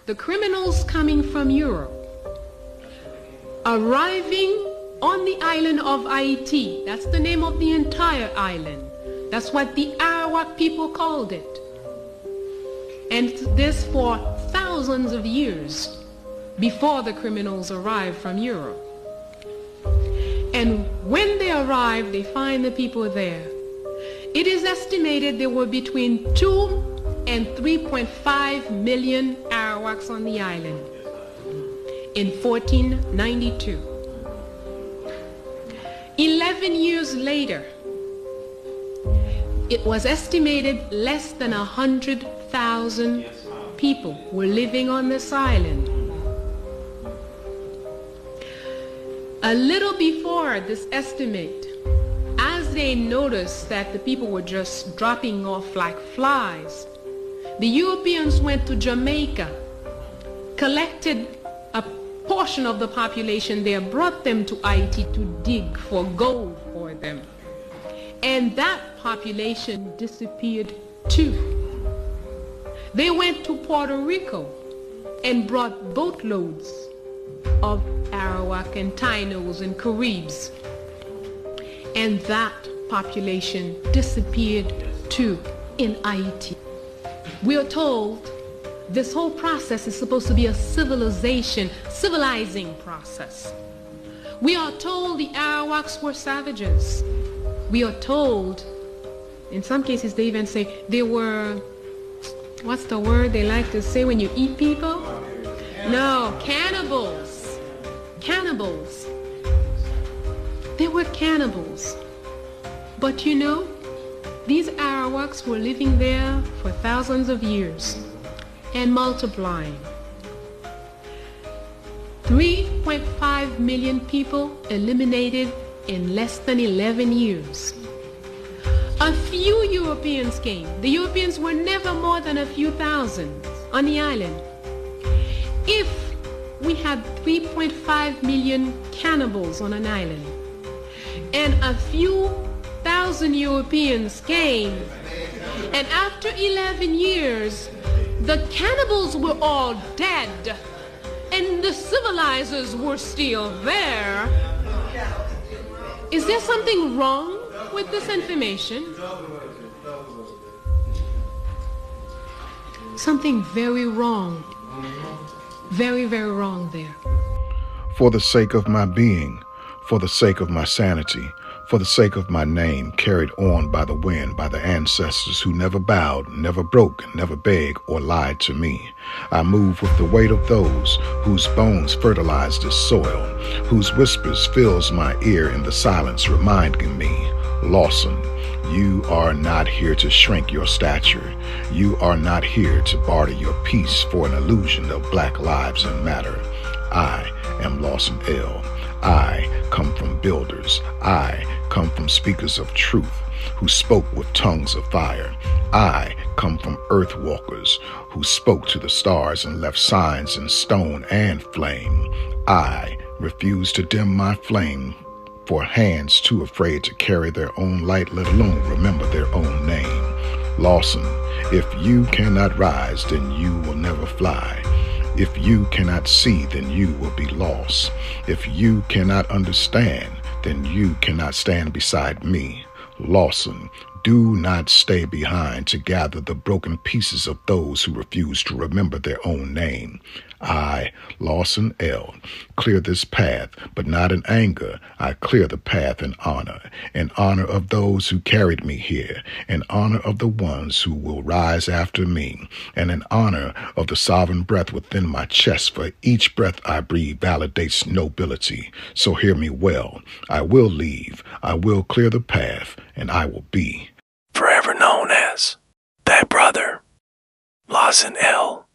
the criminals coming from Europe, arriving on the island of Haiti. That's the name of the entire island. That's what the Arawak people called it. And this for thousands of years before the criminals arrived from Europe. And when they arrive, they find the people there. It is estimated there were between 2 and 3.5 million Arawaks on the island in 1492. 11 years later, it was estimated less than 100,000 people were living on this island. A little before this estimate, as they noticed that the people were just dropping off like flies, the Europeans went to Jamaica, collected a portion of the population there, brought them to Haiti to dig for gold for them. And that population disappeared too. They went to Puerto Rico and brought boatloads of Arawak and Tainos and Caribs. And that population disappeared too in Haiti. We are told this whole process is supposed to be a civilizing process. We are told the Arawaks were savages. We are told, in some cases they even say they were, what's the word they like to say when you eat people? No, cannibals. Cannibals. They were cannibals. But you know, these Arawaks were living there for thousands of years and multiplying. 3.5 million people eliminated in less than 11 years. A few Europeans came. The Europeans were never more than a few thousand on the island. If we had 3.5 million cannibals on an island, and a few thousand Europeans came, and after 11 years, the cannibals were all dead, and the civilizers were still there. Is there something wrong with this information? Something very wrong. Very, very wrong there. For the sake of my being, for the sake of my sanity, for the sake of my name carried on by the wind, by the ancestors who never bowed, never broke, never begged or lied to me. I move with the weight of those whose bones fertilize this soil, whose whispers fills my ear in the silence, reminding me, Lawson, you are not here to shrink your stature. You are not here to barter your peace for an illusion of black lives and matter. I am Lawson L. I come from builders. I come from speakers of truth who spoke with tongues of fire. I come from earth walkers who spoke to the stars and left signs in stone and flame. I refuse to dim my flame for hands too afraid to carry their own light, let alone remember their own name. Lawson, if you cannot rise, then you will never fly. If you cannot see, then you will be lost. If you cannot understand, then you cannot stand beside me. Lawson, do not stay behind to gather the broken pieces of those who refuse to remember their own name. I, Lawson L., clear this path, but not in anger. I clear the path in honor of those who carried me here, in honor of the ones who will rise after me, and in honor of the sovereign breath within my chest, for each breath I breathe validates nobility. So hear me well. I will leave, I will clear the path, and I will be forever known as that brother, Lawson L.